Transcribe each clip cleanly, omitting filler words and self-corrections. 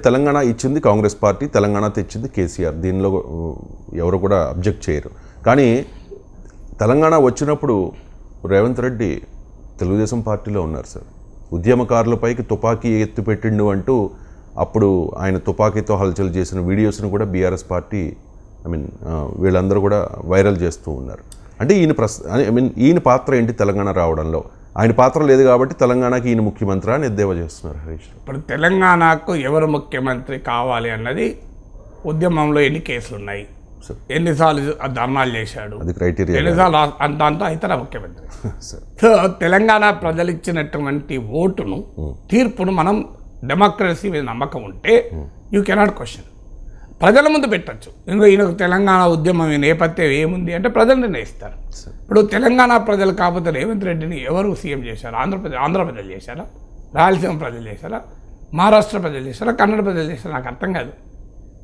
తెలంగాణ ఇచ్చింది కాంగ్రెస్ పార్టీ, తెలంగాణ తెచ్చింది కేసీఆర్. దీనిలో ఎవరు కూడా అబ్జెక్ట్ చేయరు. కానీ తెలంగాణ వచ్చినప్పుడు రేవంత్ రెడ్డి తెలుగుదేశం పార్టీలో ఉన్నారు సార్. ఉద్యమకారులపైకి తుపాకీ ఎత్తిపెట్టిండు అంటూ అప్పుడు ఆయన తుపాకీతో హల్చల్ చేసిన వీడియోస్ను కూడా బీఆర్ఎస్ పార్టీ వీళ్ళందరూ కూడా వైరల్ చేస్తూ ఉన్నారు. అంటే ఈయన పాత్ర ఏంటి తెలంగాణ రావడంలో? ఆయన పాత్ర లేదు కాబట్టి తెలంగాణకి ఈయన ముఖ్యమంత్రి అని ఎద్దేవా చేస్తున్నారు హరీష్. ఇప్పుడు తెలంగాణకు ఎవరు ముఖ్యమంత్రి కావాలి అన్నది ఉద్యమంలో ఎన్ని కేసులు ఉన్నాయి, ఎన్నిసార్లు ధర్నాలు చేశాడు, అది క్రైటీరియా, ఎన్నిసార్లు అంత ఇతర ముఖ్యమంత్రి. సో తెలంగాణ ప్రజలు ఇచ్చినటువంటి ఓటును, తీర్పును మనం డెమోక్రసీ మీద నమ్మకం ఉంటే యూ కెనాట్ క్వశ్చన్. ప్రజల ముందు పెట్టచ్చు. ఇంకా ఈయనకు తెలంగాణ ఉద్యమం నేపథ్యం ఏముంది అంటే ప్రజలు నిర్ణయిస్తారు. ఇప్పుడు తెలంగాణ ప్రజలు కాకపోతే రేవంత్ రెడ్డిని ఎవరు సీఎం చేశారు? ఆంధ్ర ప్రజలు చేశారా, రాయలసీమ ప్రజలు చేశారా, మహారాష్ట్ర ప్రజలు చేశారా, కన్నడ ప్రజలు చేశారా? నాకు అర్థం కాదు.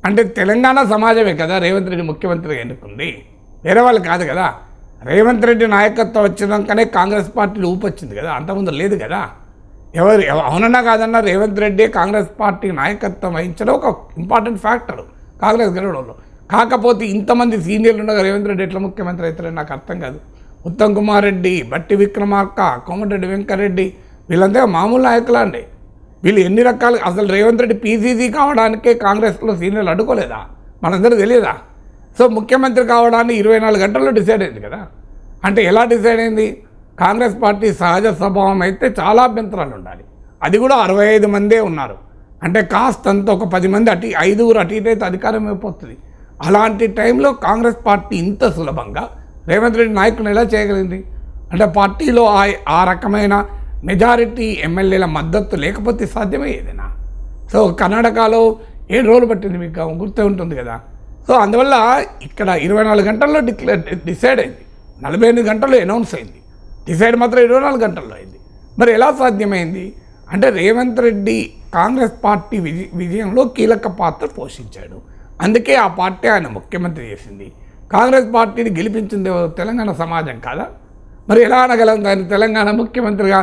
అంటే తెలంగాణ సమాజమే కదా రేవంత్ రెడ్డి ముఖ్యమంత్రిగా ఎన్నుకుంది, వేరే వాళ్ళు కాదు కదా. రేవంత్ రెడ్డి నాయకత్వం వచ్చినాకనే కాంగ్రెస్ పార్టీలు ఊపొచ్చింది కదా, అంతకుముందు లేదు కదా. ఎవరు అవునన్నా కాదన్నా రేవంత్ రెడ్డి కాంగ్రెస్ పార్టీ నాయకత్వం వహించడం ఒక ఇంపార్టెంట్ ఫ్యాక్టర్ కాంగ్రెస్ గెలవడంలో. కాకపోతే ఇంతమంది సీనియర్లు ఉండగా రేవంత్ రెడ్డి ఎట్లా ముఖ్యమంత్రి అవుతారని నాకు అర్థం కాదు. ఉత్తమ్ కుమార్ రెడ్డి, బట్టి విక్రమార్క, కోమటిరెడ్డి వెంకరెడ్డి వీళ్ళంతా మామూలు నాయకులా అండి. వీళ్ళు ఎన్ని రకాలు, అసలు రేవంత్ రెడ్డి పీసీసీ కావడానికే కాంగ్రెస్లో సీనియర్లు అడ్డుకోలేదా? మనందరూ తెలియదా? సో ముఖ్యమంత్రి కావడాన్ని 24 గంటల్లో డిసైడ్ అయింది కదా. అంటే ఎలా డిసైడ్ అయింది? కాంగ్రెస్ పార్టీ సహజ స్వభావం అయితే చాలా అభ్యంతరాలు ఉండాలి. అది కూడా 65 మందే ఉన్నారు. అంటే కాస్తంత ఒక 10 మంది ఐదుగురు అటు ఇటు అయితే అధికారం అయిపోతుంది. అలాంటి టైంలో కాంగ్రెస్ పార్టీ ఇంత సులభంగా రేవంత్ రెడ్డి నాయకులను ఎలా చేయగలిగింది? అంటే పార్టీలో ఆ రకమైన మెజారిటీ ఎమ్మెల్యేల మద్దతు లేకపోతే సాధ్యమే ఏదైనా. సో కర్ణాటకలో 7 రోజులు పట్టింది, మీకు గుర్తే ఉంటుంది కదా. సో అందువల్ల ఇక్కడ 24 గంటల్లో డిసైడ్ అయింది, 48 గంటల్లో అనౌన్స్ అయింది, డిసైడ్ మాత్రం 24 గంటల్లో అయింది. మరి ఎలా సాధ్యమైంది అంటే రేవంత్ రెడ్డి కాంగ్రెస్ పార్టీ విజయంలో కీలక పాత్ర పోషించాడు. అందుకే ఆ పార్టీ ఆయన ముఖ్యమంత్రి చేసింది. కాంగ్రెస్ పార్టీని గెలిపించింది తెలంగాణ సమాజం కాదా? మరి ఎలా అనగలం దాన్ని? తెలంగాణ ముఖ్యమంత్రిగా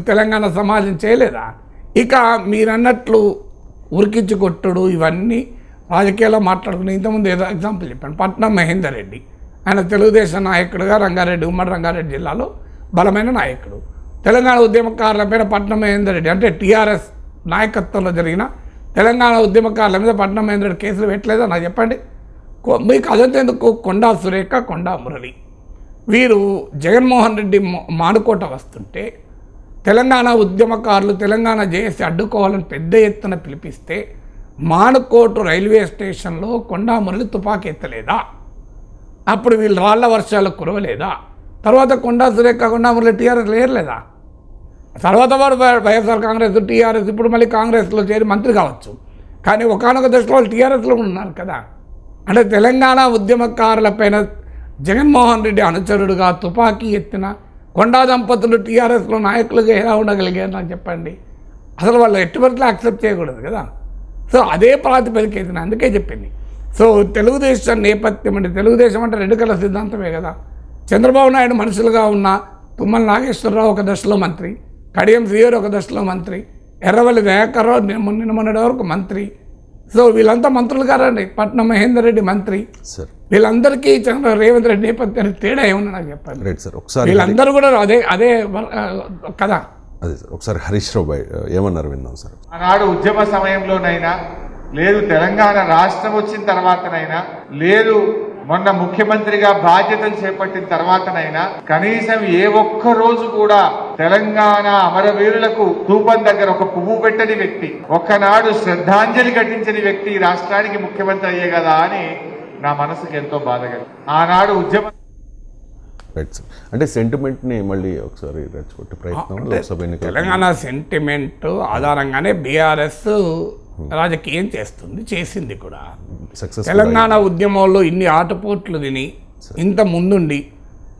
తెలంగాణ సమాజం చేయలేదా? ఇక మీరన్నట్లు ఉరికించి కొట్టుడు ఇవన్నీ రాజకీయాల్లో మాట్లాడుకుని ఇంతకుముందు ఏదో ఎగ్జాంపుల్ చెప్పాను. పట్నం మహేందర్ రెడ్డి, ఆయన తెలుగుదేశం నాయకుడుగా రంగారెడ్డి, ఉమ్మడి రంగారెడ్డి జిల్లాలో బలమైన నాయకుడు. తెలంగాణ ఉద్యమకారుల పైన పట్నం మహేందర్ రెడ్డి, అంటే టీఆర్ఎస్ నాయకత్వంలో జరిగిన తెలంగాణ ఉద్యమకారుల మీద పట్నం మహేందర్ రెడ్డి కేసులు పెట్టలేదా? నాకు చెప్పండి. మీకు అదంతా ఎందుకు? కొండా సురేఖ, కొండా మురళి వీరు జగన్మోహన్ రెడ్డి మానుకోట వస్తుంటే తెలంగాణ ఉద్యమకారులు తెలంగాణ జేఏసీ అడ్డుకోవాలని పెద్ద ఎత్తున పిలిపిస్తే మానుకోటు రైల్వే స్టేషన్లో కొండా మురళి తుపాకీ ఎత్తలేదా? అప్పుడు వీళ్ళు రాళ్ల వర్షాలు కురవలేదా? తర్వాత కొండా సురేఖ, కొండా మురళి టీఆర్ఎస్లో ఏరలేదా? తర్వాత వాడు వైఎస్ఆర్ కాంగ్రెస్, టీఆర్ఎస్, ఇప్పుడు మళ్ళీ కాంగ్రెస్లో చేరి మంత్రి కావచ్చు. కానీ ఒకనొక దశలో వాళ్ళు టీఆర్ఎస్లో ఉన్నారు కదా. అంటే తెలంగాణ ఉద్యమకారులపైన జగన్మోహన్ రెడ్డి అనుచరుడుగా తుపాకీ ఎత్తిన కొండా దంపతులు టీఆర్ఎస్లో నాయకులుగా ఎలా ఉండగలిగారు నాకు చెప్పండి. అసలు వాళ్ళు ఎటువంటి యాక్సెప్ట్ చేయకూడదు కదా. సో అదే ప్రాతిపదిక ఎత్తిన, అందుకే చెప్పింది. సో తెలుగుదేశం నేపథ్యం అంటే, తెలుగుదేశం అంటే 2 కళ్ళ సిద్ధాంతమే కదా. చంద్రబాబు నాయుడు మనుషులుగా ఉన్న తుమ్మల నాగేశ్వరరావు ఒక దశలో మంత్రి, కడియం శ్రీహరి ఒక దశలో మంత్రి, ఎర్రవల్లి దయాకర్రావు మొన్నటి వరకు మంత్రి. సో వీళ్ళంతా మంత్రులు కారండి. పట్నం మహేందర్ రెడ్డి మంత్రి. వీళ్ళందరికీ రేవంత్ రెడ్డి నేపథ్యానికి తేడా ఏమన్నా నాకు చెప్పండి. వీళ్ళందరూ కూడా అదే కదా. అదే సార్, ఒకసారి హరీష్ రావు ఏమన్నారు విన్నాం సార్. ఆనాడు ఉద్యమ సమయంలోనైనా లేదు, తెలంగాణ రాష్ట్రం వచ్చిన తర్వాతనైనా లేదు, మొన్న ముఖ్యమంత్రిగా బాధ్యతలు చేపట్టిన తర్వాతనైనా కనీసం ఏ ఒక్క రోజు కూడా తెలంగాణ అమరవీరులకు ధూపం దగ్గర ఒక పువ్వు పెట్టని వ్యక్తి, ఒక్కనాడు శ్రద్ధాంజలి ఘటించని వ్యక్తి రాష్ట్రానికి ముఖ్యమంత్రి అయ్యే కదా అని నా మనసుకు ఎంతో బాధగా. ఆనాడు ఉద్యమ అంటే సెంటిమెంట్ని మళ్ళీ ఒకసారి రెచ్చగొట్టే ప్రయత్నం తెలంగాణ సెంటిమెంట్ ఆధారంగానే బీఆర్ఎస్ రాజకీయం చేసింది కూడా. తెలంగాణ ఉద్యమంలో ఇన్ని ఆటపోట్లు తిని ఇంత ముందుండి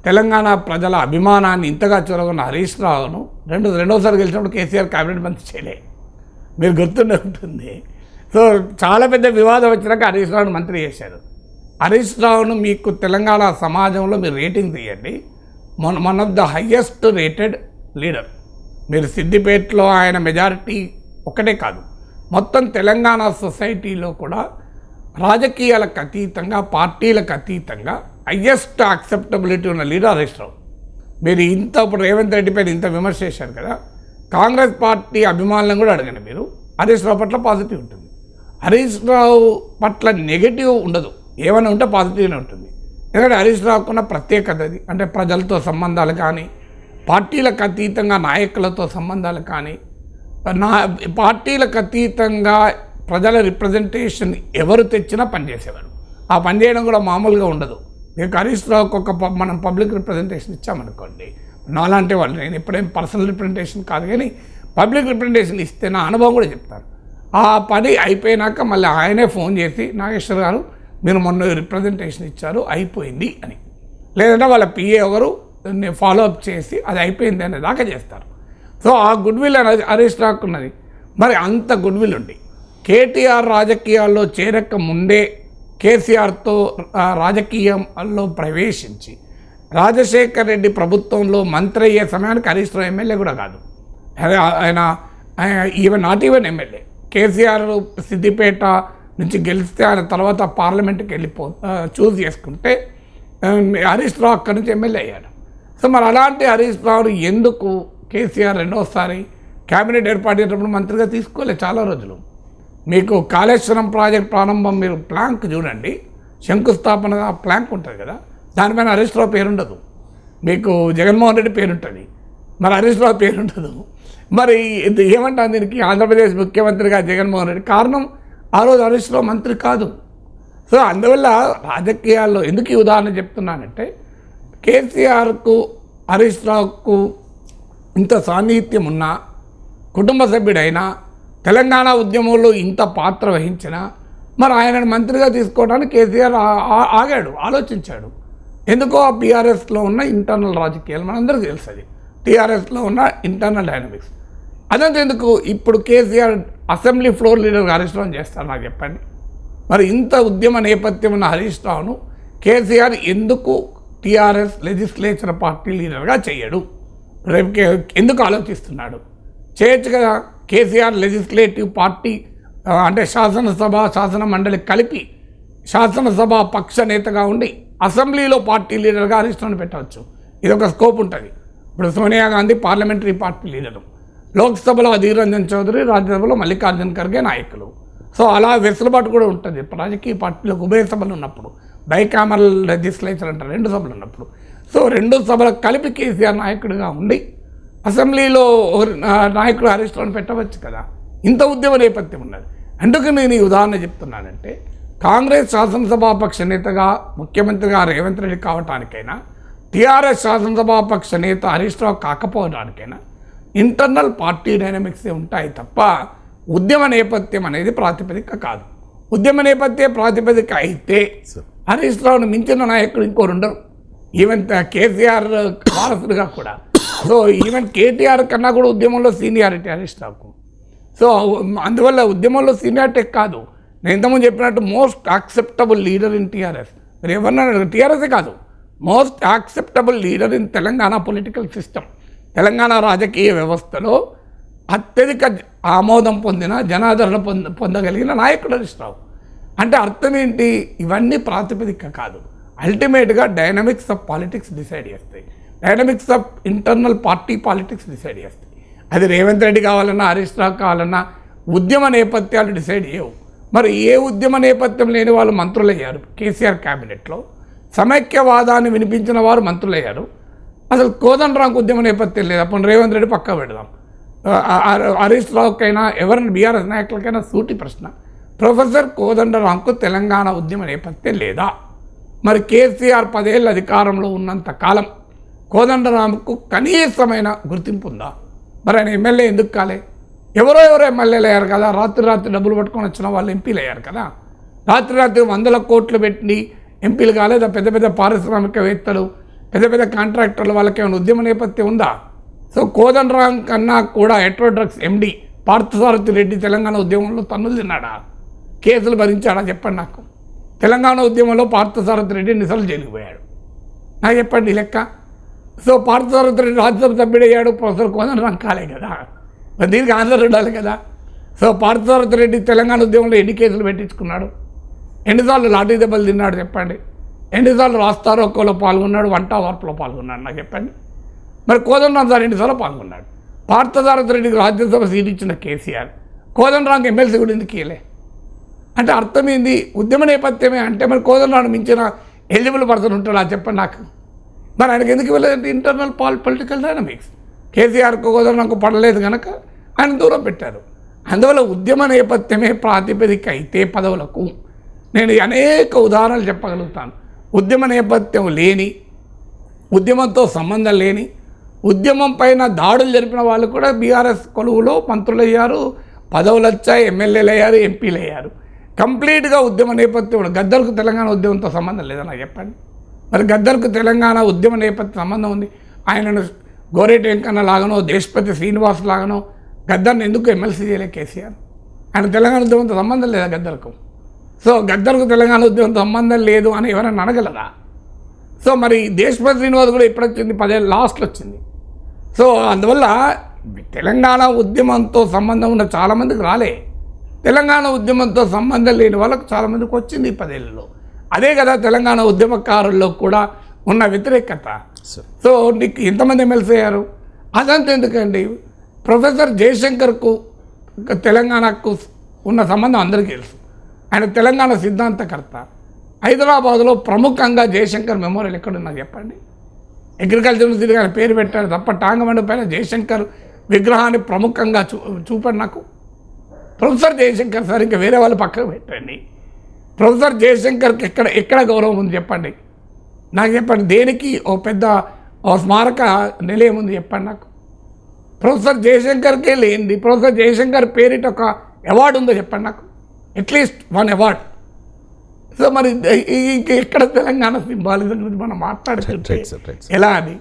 తెలంగాణ ప్రజల అభిమానాన్ని ఇంతగా చొరగొన్న హరీష్ రావును రెండోసారి గెలిచినప్పుడు కేసీఆర్ క్యాబినెట్ మంత్రి చేయలే, మీరు గుర్తుండే ఉంటుంది. సో చాలా పెద్ద వివాదం వచ్చినాక హరీష్ రావును మంత్రి చేశారు. హరీష్ రావును మీకు తెలంగాణ సమాజంలో మీరు రేటింగ్ తీయండి, one of the highest rated leader. మీరు సిద్దిపేటలో ఆయన మెజారిటీ ఒక్కటే కాదు, మొత్తం తెలంగాణ సొసైటీలో కూడా రాజకీయాలకు అతీతంగా, పార్టీలకు అతీతంగా హయ్యెస్ట్ యాక్సెప్టబిలిటీ ఉన్న లీడర్ హరీష్ రావు. మీరు ఇప్పుడు రేవంత్ రెడ్డి పైన ఇంత విమర్శ చేశారు కదా, కాంగ్రెస్ పార్టీ అభిమానులను కూడా అడగండి మీరు, హరీష్ రావు పట్ల పాజిటివ్ ఉంటుంది. హరీష్ రావు పట్ల నెగిటివ్ ఉండదు, ఏమైనా ఉంటే పాజిటివ్నే ఉంటుంది. ఎందుకంటే హరీష్ రావుకున్న ప్రత్యేకత అది. అంటే ప్రజలతో సంబంధాలు కానీ, పార్టీలకు అతీతంగా నాయకులతో సంబంధాలు కానీ, పార్టీలకు అతీతంగా ప్రజల రిప్రజెంటేషన్ ఎవరు తెచ్చినా పనిచేసేవాడు. ఆ పనిచేయడం కూడా మామూలుగా ఉండదు. మీకు హరీష్ రావుకి మనం పబ్లిక్ రిప్రజెంటేషన్ ఇచ్చామనుకోండి, నాలాంటి వాళ్ళు, నేను ఎప్పుడేం పర్సనల్ రిప్రజెంటేషన్ కాదు కానీ పబ్లిక్ రిప్రజెంటేషన్ ఇస్తే నా అనుభవం కూడా చెప్తాను. ఆ పని అయిపోయినాక మళ్ళీ ఆయనే ఫోన్ చేసి, నాగేశ్వర్ గారు మీరు మొన్న రిప్రజెంటేషన్ ఇచ్చారు అయిపోయింది అని, లేదంటే వాళ్ళ పిఏ ఎవరు ఫాలోఅప్ చేసి అది అయిపోయింది అనే దాకా చేస్తారు. సో ఆ గుడ్ విల్ అనేది హరీష్ రావుకు ఉన్నది. మరి అంత గుడ్ విల్ ఉండి కేటీఆర్ రాజకీయాల్లో చేరక ముందే కేసీఆర్తో రాజకీయాల్లో ప్రవేశించి రాజశేఖర్ రెడ్డి ప్రభుత్వంలో మంత్రి అయ్యే సమయానికి హరీష్ రావు ఎమ్మెల్యే కూడా కాదు, ఆయన not even MLA. KCR Siddipet నుంచి గెలిస్తే ఆయన తర్వాత పార్లమెంట్కి చూస్ చేసుకుంటే హరీష్ రావు అక్కడి నుంచి ఎమ్మెల్యే అయ్యాడు. సో మరి అలాంటి హరీష్ రావును ఎందుకు కేసీఆర్ రెండోసారి క్యాబినెట్ ఏర్పాటు చేసినప్పుడు మంత్రిగా తీసుకోలేదు చాలా రోజులు? మీకు కాళేశ్వరం ప్రాజెక్ట్ ప్రారంభం మీరు ప్లాంక్ చూడండి, శంకుస్థాపన ప్లాంక్ ఉంటుంది కదా, దానిపైన హరీష్ రావు పేరుండదు. మీకు జగన్మోహన్ రెడ్డి పేరుంటుంది, మరి హరీష్ రావు పేరుండదు. మరి ఏమంటాను దీనికి? ఆంధ్రప్రదేశ్ ముఖ్యమంత్రిగా జగన్మోహన్ రెడ్డి కారణం, ఆ రోజు హరీష్ రావు మంత్రి కాదు. సో అందువల్ల రాజకీయాల్లో ఎందుకు ఈ ఉదాహరణ చెప్తున్నానంటే, కేసీఆర్కు హరీష్ రావుకు ఇంత సాన్నిహిత్యం ఉన్నా, కుటుంబ సభ్యుడైనా, తెలంగాణ ఉద్యమంలో ఇంత పాత్ర వహించిన, మరి ఆయనను మంత్రిగా తీసుకోవడానికి కేసీఆర్ ఆగాడు, ఆలోచించాడు. ఎందుకో ఆ టీఆర్ఎస్లో ఉన్న ఇంటర్నల్ రాజకీయాలు మనందరికీ తెలుసు, అది టీఆర్ఎస్లో ఉన్న ఇంటర్నల్ డైనమిక్స్. అదంతా ఎందుకు ఇప్పుడు KCR assembly floor leader Harish రావుని చేస్తారు నాకు చెప్పండి. మరి ఇంత ఉద్యమ నేపథ్యం ఉన్న హరీష్ రావును కేసీఆర్ ఎందుకు టీఆర్ఎస్ లెజిస్లేచర్ పార్టీ లీడర్గా చేయడు? రేపు ఎందుకు ఆలోచిస్తున్నాడు? చేయొచ్చు కదా. కేసీఆర్ లెజిస్లేటివ్ పార్టీ అంటే శాసనసభ శాసన మండలి కలిపి శాసనసభ పక్ష నేతగా ఉండి అసెంబ్లీలో పార్టీ లీడర్గా హరీష్ రావుని పెట్టవచ్చు. ఇది ఒక స్కోప్ ఉంటుంది. ఇప్పుడు Sonia Gandhi parliamentary party leader, లోక్సభలో అధీర్ రంజన్ చౌదరి, రాజ్యసభలో మల్లికార్జున్ ఖర్గే నాయకులు. సో అలా వెసులుబాటు కూడా ఉంటుంది రాజకీయ పార్టీలకు ఉభయ సభలు ఉన్నప్పుడు, బైకామరల్ లెజిస్లేచర్ అంటారు, రెండు సభలు ఉన్నప్పుడు. సో రెండు సభలకు కలిపి కేసీఆర్ నాయకుడిగా ఉండి అసెంబ్లీలో నాయకుడు హరీష్ రావుని పెట్టవచ్చు కదా. ఇంత ఉద్యమ నేపథ్యం ఉన్నది. అందుకు నేను ఈ ఉదాహరణ చెప్తున్నానంటే, కాంగ్రెస్ శాసనసభాపక్ష నేతగా ముఖ్యమంత్రిగా రేవంత్ రెడ్డి కావటానికైనా, టీఆర్ఎస్ శాసనసభాపక్ష నేత హరీష్ రావు కాకపోవడానికైనా ఇంటర్నల్ పార్టీ డైనమిక్సే ఉంటాయి తప్ప ఉద్యమ నేపథ్యం అనేది ప్రాతిపదిక కాదు. ఉద్యమ నేపథ్య ప్రాతిపదిక అయితే హరీష్ రావును మించిన నాయకుడు ఇంకోరు ఉండరు. ఈవెన్ కేసీఆర్ వారసుడుగా కూడా. సో ఈవెన్ కేటీఆర్ కన్నా కూడా ఉద్యమంలో సీనియారిటీ హరీష్ రావుకు. సో అందువల్ల ఉద్యమంలో సీనియారిటీ కాదు, నేను ఇంతకుముందు చెప్పినట్టు most acceptable leader in TRS. మీరు ఎవరన్నా టీఆర్ఎస్ఏ కాదు, most acceptable leader in Telangana political system. Telangana రాజకీయ వ్యవస్థలో అత్యధిక ఆమోదం పొందిన, జనాదరణ పొందగలిగిన నాయకుడు హరీష్ రావు. అంటే అర్థం ఏంటి? ఇవన్నీ ప్రాతిపదిక కాదు, అల్టిమేట్గా డైనమిక్స్ ఆఫ్ పాలిటిక్స్ డిసైడ్ చేస్తాయి. Dynamics of internal party politics decide చేస్తాయి. అది రేవంత్ రెడ్డి కావాలన్నా, హరీష్ రావు కావాలన్నా ఉద్యమ నేపథ్యాలు డిసైడ్ చేయవు. మరి ఏ ఉద్యమ నేపథ్యం లేని వాళ్ళు మంత్రులయ్యారు కేసీఆర్ క్యాబినెట్లో? సమైక్యవాదాన్ని వినిపించిన వారు మంత్రులయ్యారు. అసలు కోదండరాంకు ఉద్యమ నేపథ్యం లేదు. అప్పుడు రేవంత్ రెడ్డి పక్క పెడదాం. హరీష్ రావుకైనా ఎవరైనా బీఆర్ఎస్ నాయకులకైనా సూటి ప్రశ్న, ప్రొఫెసర్ కోదండరాంకు తెలంగాణ ఉద్యమ నేపథ్యం లేదా? మరి కేసీఆర్ 10 ఏళ్ళు అధికారంలో ఉన్నంత కాలం కోదండరాంకు కనీసమైన గుర్తింపు ఉందా? మరి ఆయన ఎమ్మెల్యే ఎందుకు కాలే? ఎవరో ఎమ్మెల్యేలు అయ్యారు కదా, రాత్రి డబ్బులు పట్టుకొని వచ్చిన వాళ్ళు ఎంపీలు అయ్యారు కదా. రాత్రి 100 కోట్లు పెట్టి ఎంపీలు కాలేదా? పెద్ద పారిశ్రామికవేత్తలు, పెద్ద కాంట్రాక్టర్లు, వాళ్ళకి ఏమైనా ఉద్యమ నేపథ్యం ఉందా? సో కోదండరాం కన్నా కూడా హెట్రోడ్రగ్స్ ఎండి పార్థసారథి రెడ్డి తెలంగాణ ఉద్యమంలో తన్నులు తిన్నాడా? కేసులు భరించాడా? చెప్పండి నాకు. తెలంగాణ ఉద్యమంలో పార్థసారథి రెడ్డి నిజాలు జైలుకు పోయాడు. నాకు చెప్పండి లెక్క. సో పార్థసారథి రెడ్డి రాజ్యసభ సభ్యుడయ్యాడు, ప్రొఫెసర్ కోదండరాం కాలే కదా. మరి దీనికి ఆన్సర్ ఉండాలి కదా. సో పార్థసారథి రెడ్డి తెలంగాణ ఉద్యమంలో ఎన్ని కేసులు పెట్టించుకున్నాడు, ఎన్నిసార్లు లాఠీ దెబ్బలు తిన్నాడు చెప్పండి, ఎన్నిసార్లు రాస్తారోకోలో పాల్గొన్నాడు, వంట వార్పులో పాల్గొన్నాడు నాకు చెప్పండి. మరి కోదండరాం సార్ ఎన్నిసార్లు పాల్గొన్నాడు. పార్థసారథి రెడ్డికి రాజ్యసభ సీట్ ఇచ్చిన కేసీఆర్ కోదండరాంకి ఎమ్మెల్సీ కూడా ఎందుకు ఇవ్వలే అంటే అర్థమైంది ఉద్యమ నేపథ్యమే అంటే మరి కోదండరాంని మించిన ఎలిజిబుల్ పర్సన్ ఉంటాడా చెప్పండి నాకు. మరి ఆయనకి ఎందుకు వెళ్ళలేదు ఇంటర్నల్ పొలిటికల్ డైనమిక్స్. కేసీఆర్కు కోదండరాంకు పడలేదు కనుక ఆయన దూరం పెట్టారు. అందువల్ల ఉద్యమ నేపథ్యమే ప్రాతిపదిక అయితే పదవులకు నేను అనేక ఉదాహరణలు చెప్పగలుగుతాను. ఉద్యమ నేపథ్యం లేని, ఉద్యమంతో సంబంధం లేని, ఉద్యమం పైన దాడులు జరిపిన వాళ్ళు కూడా బీఆర్ఎస్ కొలువులో మంత్రులు అయ్యారు, పదవులు వచ్చాయి, ఎమ్మెల్యేలు అయ్యారు, ఎంపీలు అయ్యారు. కంప్లీట్గా ఉద్యమ నేపథ్యం. గద్దర్కు తెలంగాణ ఉద్యమంతో సంబంధం లేదన్నా చెప్పండి. మరి గద్దర్కు తెలంగాణ ఉద్యమ నేపథ్య సంబంధం ఉంది. ఆయనను గోరేటి వెంకన్న లాగానో, దేశపతి శ్రీనివాస్ లాగానో గద్దర్ని ఎందుకు ఎమ్మెల్సీ చేయలే కేసీఆర్? ఆయన తెలంగాణ ఉద్యమంతో సంబంధం లేదా గద్దర్కు? సో గద్దర్కు తెలంగాణ ఉద్యమంతో సంబంధం లేదు అని ఎవరైనా అనగలరా? సో మరి దేశపతి శ్రీనివాస్ కూడా ఇప్పుడు వచ్చింది, 10 ఏళ్ళ లాస్ట్లో వచ్చింది. సో అందువల్ల తెలంగాణ ఉద్యమంతో సంబంధం ఉన్న చాలామందికి రాలే, తెలంగాణ ఉద్యమంతో సంబంధం లేని వాళ్ళకు చాలామందికి వచ్చింది 10 ఏళ్ళలో. అదే కదా తెలంగాణ ఉద్యమకారుల్లో కూడా ఉన్న వ్యతిరేకత. సో నీకు ఎంతమంది ఎమ్మెల్సీ అయ్యారు? అదంతా ఎందుకండి. ప్రొఫెసర్ జయశంకర్కు తెలంగాణకు ఉన్న సంబంధం అందరికీ తెలుసు. ఆయన తెలంగాణ సిద్ధాంతకర్త. హైదరాబాద్లో ప్రముఖంగా జయశంకర్ మెమోరియల్ ఎక్కడున్నా చెప్పండి. అగ్రికల్చర్ యూనివర్సిటీ ఆయన పేరు పెట్టారు తప్ప టాంగమండి పైన జయశంకర్ విగ్రహాన్ని ప్రముఖంగా చూపండి నాకు. ప్రొఫెసర్ జయశంకర్ సార్, ఇంకా వేరే వాళ్ళు పక్కకు పెట్టండి. ప్రొఫెసర్ జయశంకర్కి ఎక్కడ గౌరవం ఉంది చెప్పండి నాకు. చెప్పండి దేనికి ఓ స్మారక నిలయం ఉంది చెప్పండి నాకు. ప్రొఫెసర్ జయశంకర్కే లేనిది ప్రొఫెసర్ జయశంకర్ పేరిట ఒక అవార్డు ఉందో చెప్పండి నాకు, అట్లీస్ట్ 1 అవార్డ్. సో మరి ఎక్కడ తెలంగాణ సింబాలిజం గురించి మనం మాట్లాడుతుంటే ఎలా అది?